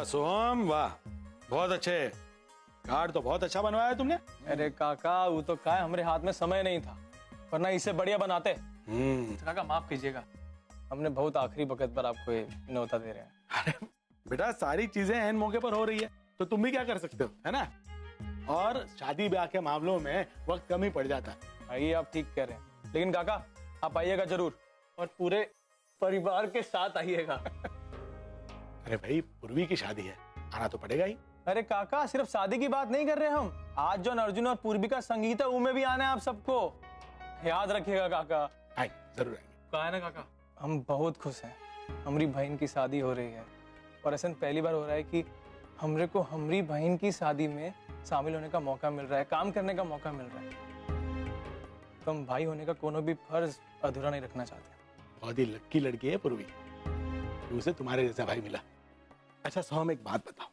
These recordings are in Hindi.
सोहम वाह, बहुत अच्छे। कार्ड तो बहुत अच्छा बनवाया तुमने। अरे काका वो तो क्या है, हमारे हाथ में समय नहीं था, वरना इससे बढ़िया बनाते। काका माफ कीजिएगा, हमने बहुत आखिरी वक्त पर आपको ये न्योता दे रहे हैं। अरे बेटा, सारी चीजें एन मौके पर हो रही है तो तुम भी क्या कर सकते हो, है ना। और शादी ब्याह के मामलों में वक्त कम ही पड़ जाता है। भाई आप ठीक कह रहे हैं, लेकिन काका आप आइएगा जरूर और पूरे परिवार के साथ आइएगा। अरे भाई, पूर्वी की शादी है, आना तो पड़ेगा ही। अरे काका सिर्फ शादी की बात नहीं कर रहे हम, आज जो अर्जुन और पूर्वी का संगीत है उनमें भी आना है आप सबको, याद रखिएगा काका। आए, जरूर आएंगे। कहा है ना काका, हम बहुत खुश हैं, हमारी बहन की शादी हो रही है और ऐसा पहली बार हो रहा है कि हमरे को हमारी बहन की शादी में शामिल होने का मौका मिल रहा है, काम करने का मौका मिल रहा है। तो हम भाई होने का कोनो भी फर्ज अधूरा नहीं रखना चाहते। बहुत ही लक्की लड़की है पूर्वी, उसे तुम्हारे जैसा भाई मिला। अच्छा सोहम, एक बात बताओ,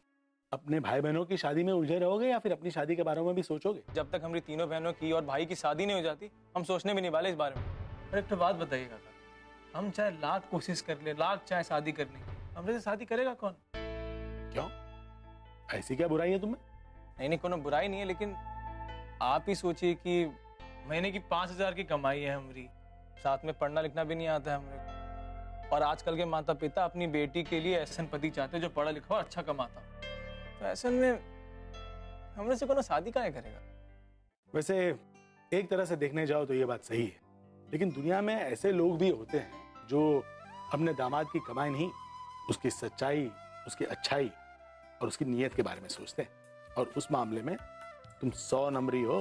अपने भाई बहनों की शादी में उलझे रहोगे या फिर अपनी शादी के बारे में भी सोचोगे? जब तक हमारी तीनों बहनों की और भाई की शादी नहीं हो जाती हम सोचने भी नहीं वाले इस बारे में। अरे एक तो बात बताइए काका, हम चाहे लाख कोशिश कर ले, लाख चाहे शादी करने की, हमसे से शादी करेगा कौन? क्यों, ऐसी क्या बुराई है तुम्हें? नहीं, कोनो बुराई नहीं है, लेकिन आप ही सोचिए कि महीने की 5,000 की कमाई है हमारी, साथ में पढ़ना लिखना भी नहीं आता है हमरे, और आजकल के माता पिता अपनी बेटी के लिए ऐसा पति चाहते हैं जो पढ़ा लिखा और अच्छा कमाता। तो ऐसे में हमने से कोनो शादी काहे करेगा? वैसे एक तरह से देखने जाओ तो ये बात सही है, लेकिन दुनिया में ऐसे लोग भी होते हैं जो अपने दामाद की कमाई नहीं, उसकी सच्चाई, उसकी अच्छाई और उसकी नीयत के बारे में सोचते हैं। और उस मामले में तुम 100 नंबरी हो,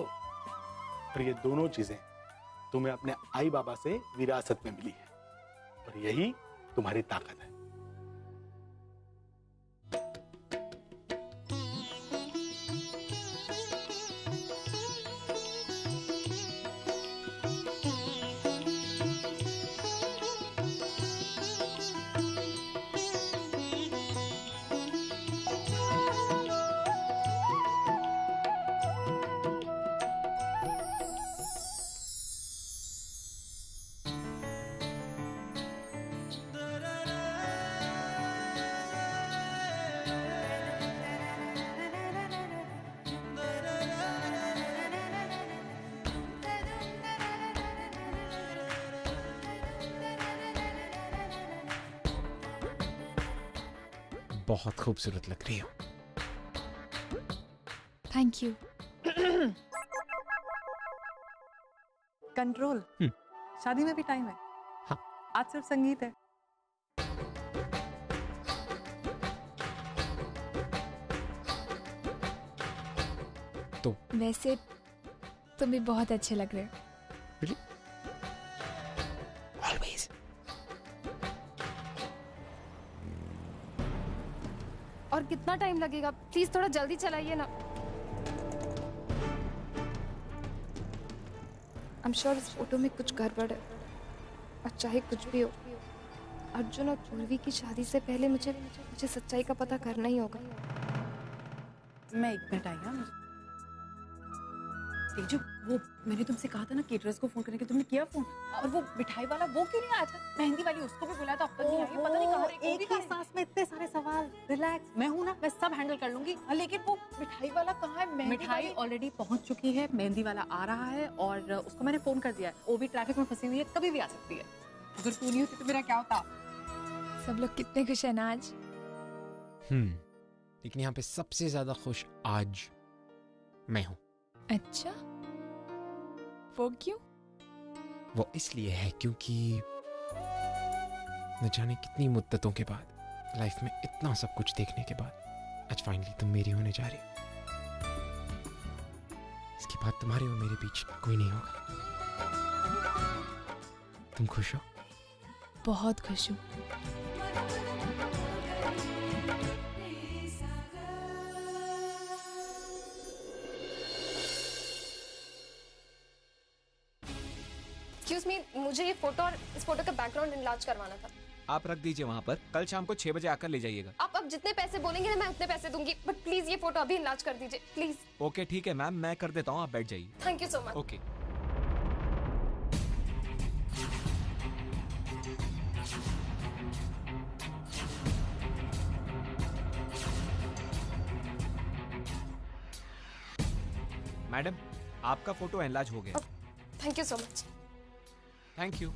और ये दोनों चीजें तुम्हें अपने आई बाबा से विरासत में मिली है, और यही तुम्हारी ताकत है। बहुत खूबसूरत लग रही हो। Thank you. कंट्रोल, शादी में भी टाइम है। हाँ। आज सिर्फ संगीत है। तो वैसे तुम भी बहुत अच्छे लग रहे हो। really? Always. और कितना टाइम लगेगा? प्लीज थोड़ा जल्दी चलाइए ना। आई एम श्योर इस फोटो में कुछ गड़बड़ है, और चाहे कुछ भी हो, अर्जुन और पूर्वी की शादी से पहले मुझे सच्चाई का पता करना ही होगा। मैं 1 मिनट आई। हाँ तेजू, वो मैंने तुमसे कहा था ना केटरर्स को फोन करने के, तुमने किया फोन? और वो मिठाई वाला वो क्यों नहीं आया था? मेहंदी वाली उसको भी बुलाया था, अब तक नहीं आई। पता नहीं कहाँ रही। एक ही सांस में इतने सारे सवाल। रिलैक्स, मैं हूँ ना, मैं सब हैंडल कर लूंगी। लेकिन वो मिठाई वाला कहाँ है? मिठाई ऑलरेडी पहुंच चुकी है, मेहंदी वाला आ रहा है और उसको मैंने फोन कर दिया है। वो भी ट्रैफिक में फंसी हुई है, कभी भी आ सकती है। अगर तू नहीं होती तो मेरा क्या होता? सब लोग कितने खुश हैं ना आज। लेकिन यहाँ पे सबसे ज्यादा खुश आज मैं हूँ। अच्छा, वो क्यों? वो इसलिए है क्योंकि न जाने कितनी मुद्दतों के बाद, लाइफ में इतना सब कुछ देखने के बाद, आज फाइनली तुम मेरी होने जा रही हो। इसके बाद तुम्हारे और मेरे बीच कोई नहीं होगा। तुम खुश हो? बहुत खुश हूँ। एक्सक्यूज मी, मुझे ये फोटो और इस फोटो का बैकग्राउंड इनलार्ज करवाना था। आप रख दीजिए वहाँ पर, कल शाम को 6 बजे आकर ले जाइएगा। आप अब जितने पैसे बोलेंगे ना मैं उतने पैसे दूंगी, बट प्लीज ये फोटो अभी इनलार्ज कर दीजिए प्लीज। ओके ठीक है मैम, मैं कर देता हूँ, आप बैठ जाइए। Thank you so much. Okay. Madam, आपका फोटो एनलार्ज हो गया। Thank you so much. Thank you.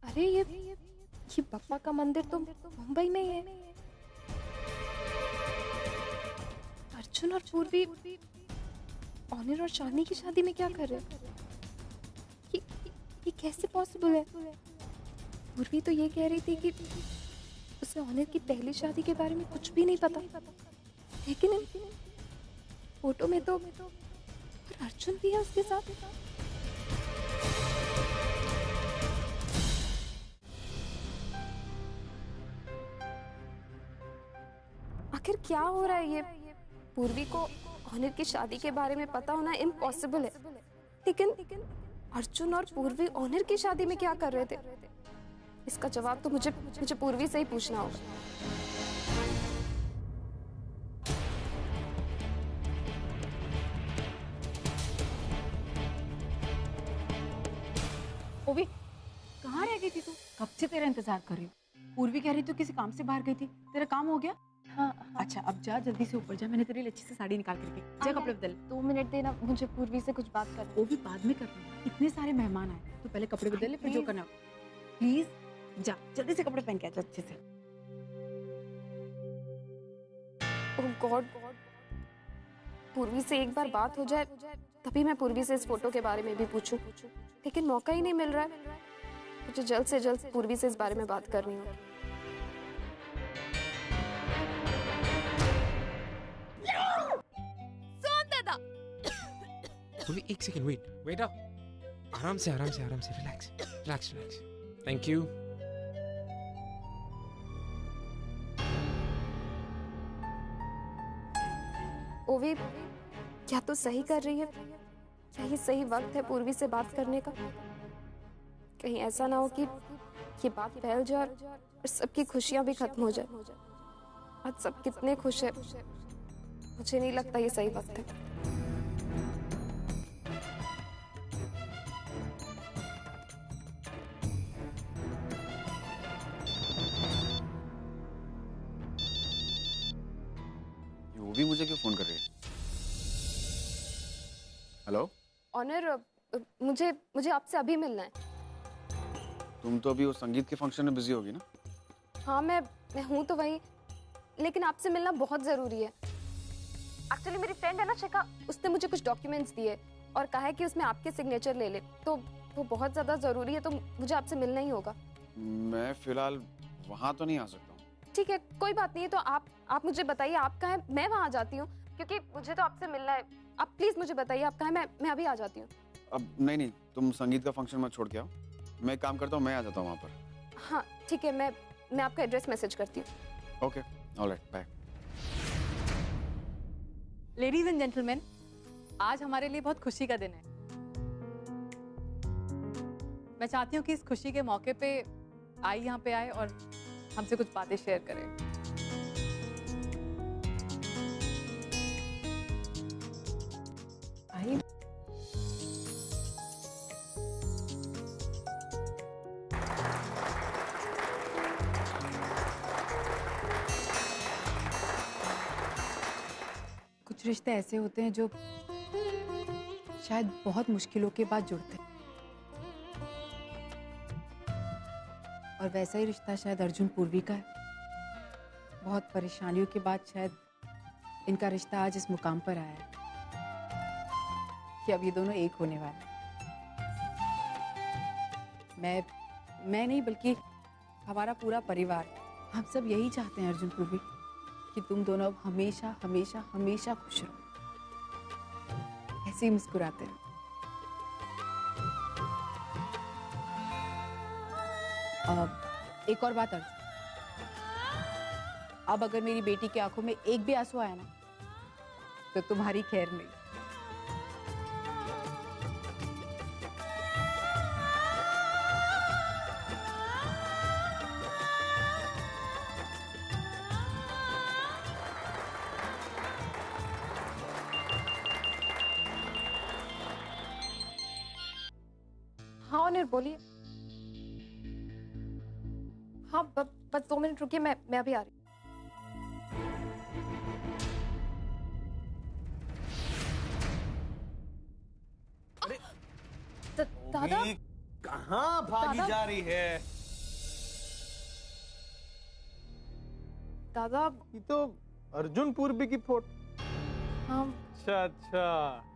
अरे ये बप्पा का मंदिर तो मुंबई में ही है। अर्जुन और पूर्वी ऑनर और शालिनी की शादी में क्या कर रहे हैं? ये कैसे पॉसिबल है? पूर्वी तो ये कह रही थी कि उसे ऑनर की पहली शादी के बारे में कुछ भी नहीं पता, लेकिन फोटो में तो अर्जुन भी है उसके साथ। आखिर क्या हो रहा है? ये पूर्वी को ऑनर की शादी के बारे में पता होना इम्पॉसिबल है, लेकिन अर्जुन और पूर्वी ऑनर की शादी में क्या कर रहे थे? इसका जवाब तो मुझे पूर्वी से ही पूछना होगा। ओवी, कहाँ रह गई थी तू? कब से तेरा इंतजार कर रही हूँ। पूर्वी कह रही तू किसी काम से बाहर गई थी, तेरा काम हो गया? हाँ। अच्छा, अब जा जल्दी से ऊपर जा, मैंने तेरे लिए अच्छी से साड़ी निकाल करके। जा कपड़े बदल। 2 मिनट देना, मुझे पूर्वी से कुछ बात करनी है। वो भी बाद में करना, इतने सारे मेहमान आए, तो पहले कपड़े बदल ले, फिर जो करना। प्लीज जा, जल्दी से कपड़े पहन के आ जा अच्छे से। ओह गॉड, पूर्वी से एक बार बात हो जाए तभी मैं पूर्वी से इस फोटो के बारे में भी पूछूं, लेकिन मौका ही नहीं मिल रहा है। मुझे जल्द से जल्द पूर्वी से इस बारे में बात करनी होगी। पूर्वी, एक सेकंड, वेट अप। आराम से, रिलैक्स। Thank you. ओवी, क्या तू सही कर रही है? क्या ये सही वक्त है पूर्वी से बात करने का? कहीं ऐसा ना हो कि ये बात फैल जाए और सबकी खुशियां भी खत्म हो जाए। आज सब कितने खुश है, मुझे नहीं लगता ये सही वक्त है। वो भी मुझे क्यों फोन कर रही है? हेलो ऑनर, मुझे आपसे अभी मिलना है। तुम तो अभी वो संगीत के फंक्शन में बिजी होगी ना? हाँ, मैं हूँ तो वही, लेकिन आपसे मिलना बहुत ज़रूरी है। एक्चुअली मेरी फ्रेंड है ना शिखा, उसने मुझे कुछ डॉक्यूमेंट्स दिए और कहा है कि उसमें आपके सिग्नेचर ले ले, तो वो बहुत ज़्यादा ज़रूरी है, तो मुझे आपसे मिलना ही होगा। मैं फिलहाल वहाँ तो नहीं आ सकता हूँ। ठीक है, कोई बात नहीं है, तो आप मुझे बताइए आप कहाँ हैं, मैं वहाँ जाती हूँ, क्योंकि मुझे तो आपसे मिलना है। आप प्लीज़ मुझे बताइए आप कहाँ हैं, मैं अभी आ जाती हूँ। अब नहीं, तुम संगीत का फंक्शन मत छोड़ के आओ, मैं एक काम करता हूँ, मैं आ जाता हूँ वहाँ पर। हाँ ठीक है, मैं आपका एड्रेस मैसेज करती हूँ। Okay, alright, bye. Ladies and gentleman, आज हमारे लिए बहुत खुशी का दिन है। मैं चाहती हूँ कि इस खुशी के मौके पे आई यहाँ पे आए और हमसे कुछ बातें शेयर करें। आई कुछ रिश्ते ऐसे होते हैं जो शायद बहुत मुश्किलों के बाद जुड़ते हैं, और वैसा ही रिश्ता शायद अर्जुन पूर्वी का है। बहुत परेशानियों के बाद शायद इनका रिश्ता आज इस मुकाम पर आया है कि अब ये दोनों एक होने वाले हैं। मैं नहीं बल्कि हमारा पूरा परिवार, हम सब यही चाहते हैं अर्जुन पूर्वी कि तुम दोनों अब हमेशा हमेशा हमेशा खुश रहो, ऐसे ही मुस्कुराते रहो। एक और बात अर्जुन, अब अगर मेरी बेटी की आंखों में एक भी आंसू आया ना, तो तुम्हारी खैर नहीं। ऑनर बोलिए। हाँ बस 2 मिनट रुकिए, मैं अभी आ रही हूँ। दादा कहाँ भागी दादा? जा रही है? दादा ये तो अर्जुन पूर्वी की फोटो। हाँ अच्छा,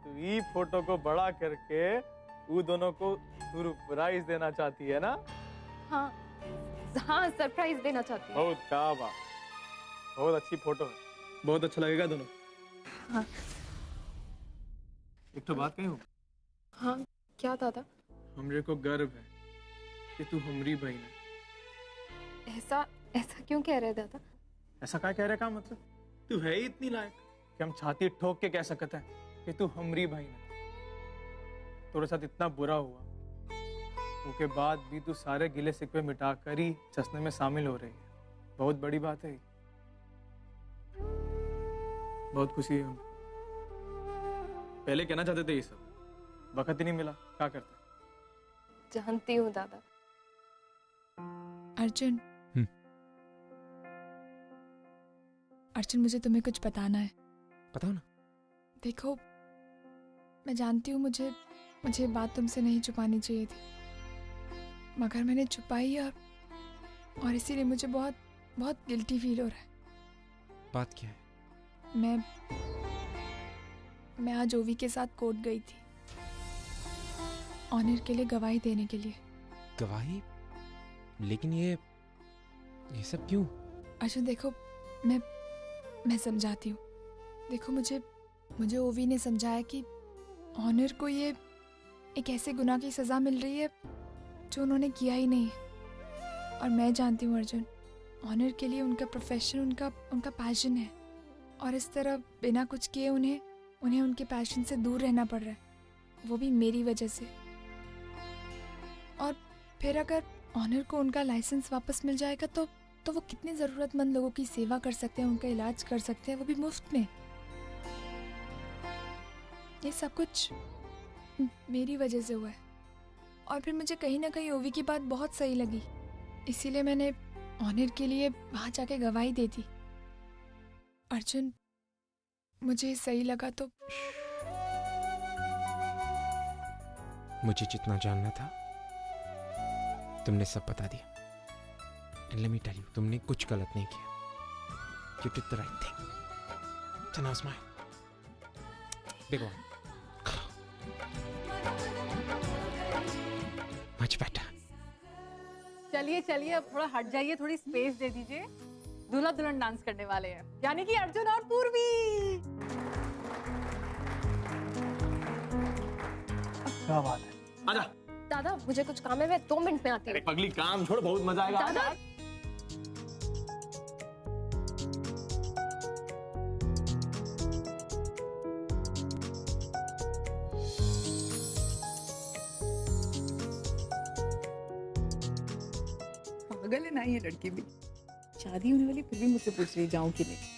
तो ये फोटो को बड़ा करके वो दोनों को सरप्राइज देना चाहती है ना? हाँ हाँ सरप्राइज देना चाहती हूँ। बहुत क्या बात, बहुत अच्छी फोटो है, बहुत अच्छा लगेगा दोनों। हाँ एक तो बात कही हूँ, हाँ क्या दादा? हमरे को गर्व है कि तू हमारी बहन है। ऐसा ऐसा क्यों कह रहे दादा? ऐसा क्या कह रहे का मतलब? तू है ही इतनी लायक कि हम छाती ठोक के कह सकते हैं कि तू हमारी बहन है। तेरे साथ इतना बुरा हुआ, उसके बाद भी तू सारे गिले शिकवे मिटा कर ही जश्न में शामिल हो रही है। बहुत बड़ी बात है, बहुत खुशी है हमको। पहले कहना चाहते थे ये सब, वक्त ही नहीं मिला, क्या करते? जानती हूँ दादा। अर्जुन, अर्जुन मुझे तुम्हें कुछ बताना है। बताओ ना। देखो, मैं जानती हूँ मुझे बात तुमसे नहीं छुपानी चाहिए थी, मगर मैंने छुपाई और इसीलिए मुझे बहुत बहुत गिल्टी फील हो रहा है। बात क्या है? मैं आज ओवी के साथ कोर्ट गई थी, ऑनर के लिए गवाही देने के लिए। गवाही? लेकिन ये सब क्यों? अर्जुन देखो, मैं समझाती हूँ। देखो, मुझे ओवी ने समझाया कि ऑनर को ये एक ऐसे गुनाह की सज़ा मिल रही है जो उन्होंने किया ही नहीं है। और मैं जानती हूँ अर्जुन, ऑनर के लिए उनका प्रोफेशन उनका पैशन है, और इस तरह बिना कुछ किए उन्हें उनके पैशन से दूर रहना पड़ रहा है, वो भी मेरी वजह से। और फिर अगर ऑनर को उनका लाइसेंस वापस मिल जाएगा तो वो कितने ज़रूरतमंद लोगों की सेवा कर सकते हैं, उनका इलाज कर सकते हैं, वो भी मुफ्त में। ये सब कुछ मेरी वजह से हुआ है। और फिर मुझे कहीं ना कहीं ओवी की बात बहुत सही लगी, इसीलिए मैंने ऑनर के लिए वहां जाके गवाही दे दी। अर्जुन, मुझे सही लगा तो मुझे जितना जानना था तुमने सब बता दिया। And let me tell you, तुमने कुछ गलत नहीं किया। You did the right thing. So now smile. Big one. Much better. चलिए चलिए, अब थोड़ा हट जाइए, थोड़ी स्पेस दे दीजिए। दूल्हा दुल्हन डांस करने वाले हैं, यानी कि अर्जुन और पूर्वी। क्या बात है, आजा। दादा मुझे कुछ काम है, मैं 2 मिनट में आती हूँ। अरे पगली, काम छोड़, बहुत मजा आएगा। दादा पागल है ना ये लड़की भी, शादी होने वाली फिर भी मुझसे पूछ रही जाऊं कि नहीं।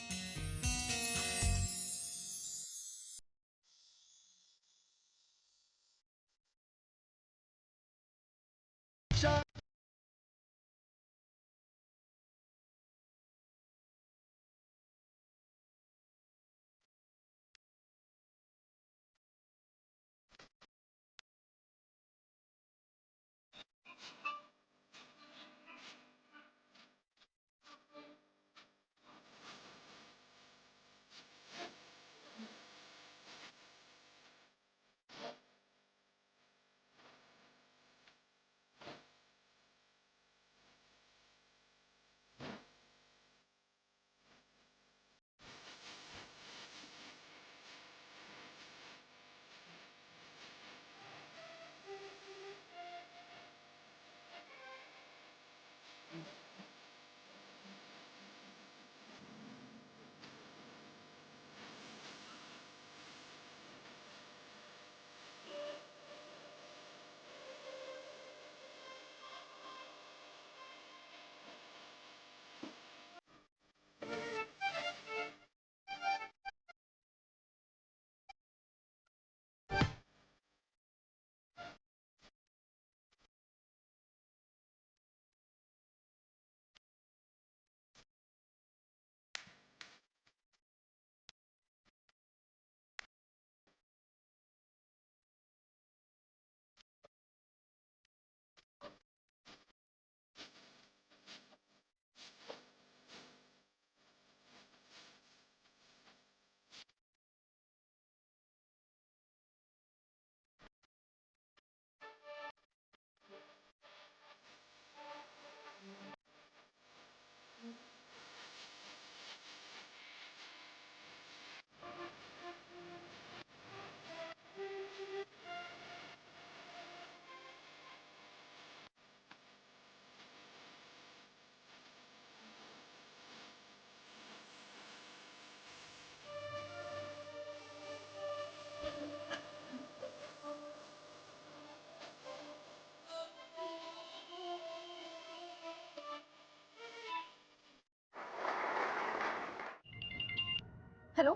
हेलो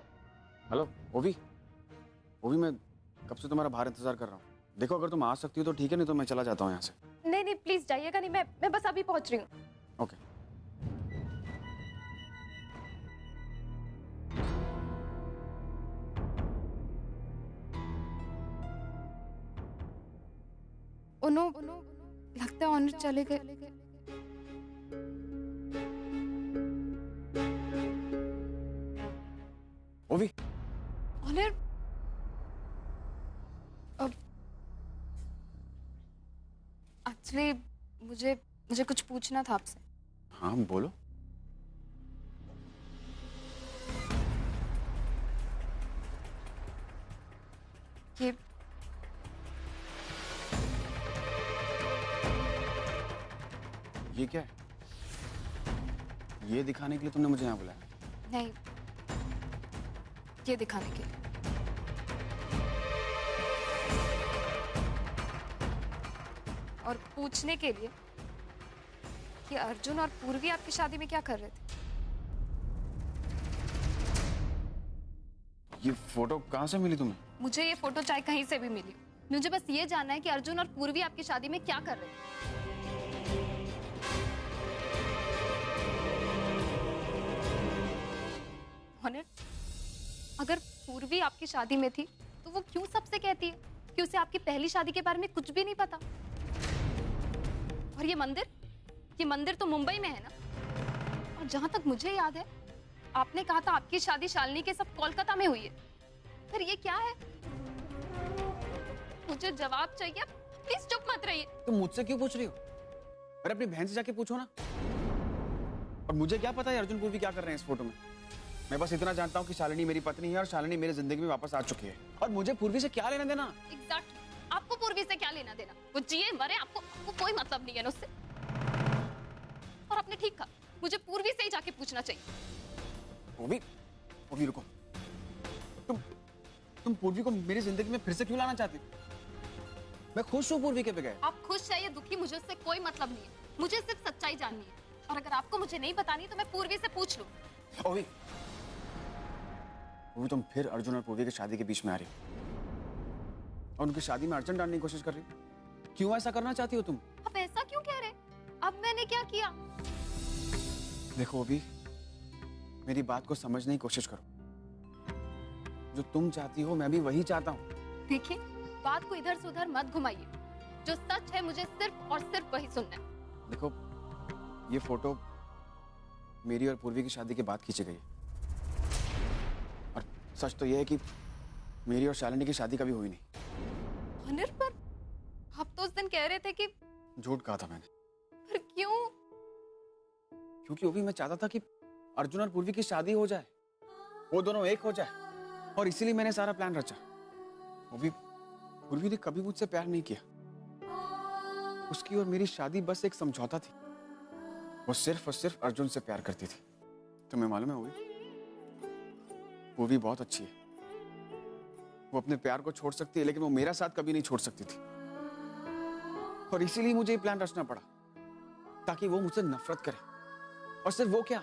हेलो ओवी। ओवी, मैं कब से तुम्हारा बाहर इंतजार कर रहा हूँ। देखो, अगर तुम आ सकती हो तो ठीक है, नहीं तो मैं चला जाता हूँ यहाँ से। नहीं नहीं प्लीज जाइएगा नहीं, मैं बस अभी पहुंच रही हूँ। ओके। उनो लगता है ऑनर चले गए। ओवी, ऑनर एक्चुअली मुझे कुछ पूछना था आपसे। हाँ बोलो। ये क्या है? ये दिखाने के लिए तुमने मुझे यहाँ बुलाया? नहीं, ये दिखाने के लिए। और पूछने के लिए कि अर्जुन और पूर्वी आपकी शादी में क्या कर रहे थे। ये फोटो कहाँ से मिली तुम्हें? मुझे ये फोटो चाहे कहीं से भी मिली, मुझे बस ये जानना है कि अर्जुन और पूर्वी आपकी शादी में क्या कर रहे थे। ऑनर, अगर पूर्वी आपकी शादी में थी तो वो क्यों सबसे कहती है कि उसे आपकी पहली शादी के बारे में कुछ भी नहीं पता। और ये मंदिर तो मुंबई में है ना। और जहां तक मुझे याद है आपने कहा था आपकी शादी शालिनी के साथ कोलकाता में हुई है। फिर ये क्या है? मुझे जवाब चाहिए, प्लीज चुप मत रहिए। तुम मुझसे क्यों पूछ रही हो? अरे अपनी बहन से जाके पूछो ना। और मुझे क्या पता है अर्जुन पूर्वी क्या कर रहे हैं इस फोटो में। मैं बस इतना जानता हूँ कि शालिनी मेरी पत्नी है और शालिनी मेरी जिंदगी में वापस आ चुकी है। और मुझे पूर्वी से क्या लेना देना? एग्जैक्टली, आपको पूर्वी से क्या लेना देना? वो जिए मरे आपको कोई मतलब नहीं है ना उससे। और आपने ठीक कहा, मुझे पूर्वी से ही जाके पूछना चाहिए। पूर्वी रुको। तुम पूर्वी को मेरी जिंदगी में फिर से क्यों लाना चाहती? मैं खुश हूँ पूर्वी के बगैर। आप खुश है या दुखी मुझे उससे कोई मतलब नहीं है। मुझे सिर्फ सच्चाई जाननी है। और अगर आपको मुझे नहीं बतानी तो मैं पूर्वी से पूछ लूं। पूर्वी, तुम फिर अर्जुन और पूर्वी की शादी के बीच में आ रही हो और उनकी शादी में अड़चन डालने की कोशिश कर रही हो। क्यों ऐसा करना चाहती हो तुम? आप ऐसा क्यों कह रहे? अब मैंने क्या किया? देखो अभी मेरी बात को समझने की कोशिश करो। जो तुम चाहती हो मैं भी वही चाहता हूँ। देखिए, बात को इधर से उधर मत घुमाइए। जो सच है मुझे सिर्फ और सिर्फ वही सुनना है। देखो, ये फोटो मेरी और पूर्वी की शादी के बाद खींची गई है। और सच तो यह है कि मेरी और शालिनी की शादी कभी हुई नहीं। ऑनर, पर आप तो उस दिन कह रहे थे कि... झूठ कहा था मैंने। पर क्यों? क्योंकि वो भी मैं चाहता था कि अर्जुन और पूर्वी की शादी हो जाए, वो दोनों एक हो जाए। और इसीलिए मैंने सारा प्लान रचा। वो भी पूर्वी ने कभी मुझसे प्यार नहीं किया। उसकी और मेरी शादी बस एक समझौता थी। वो सिर्फ और सिर्फ अर्जुन से प्यार करती थी। तुम्हें मालूम है पूर्वी बहुत अच्छी है। वो अपने प्यार को छोड़ सकती है लेकिन वो मेरा साथ कभी नहीं छोड़ सकती थी। और इसीलिए मुझे ये प्लान रचना पड़ा ताकि वो मुझसे नफरत करे। और सिर्फ वो क्या,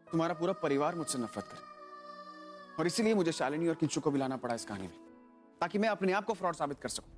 तुम्हारा पूरा परिवार मुझसे नफरत करे। और इसीलिए मुझे शालिनी और किंचू को भी लाना पड़ा इस कहानी में ताकि मैं अपने आप को फ्रॉड साबित कर सकूं।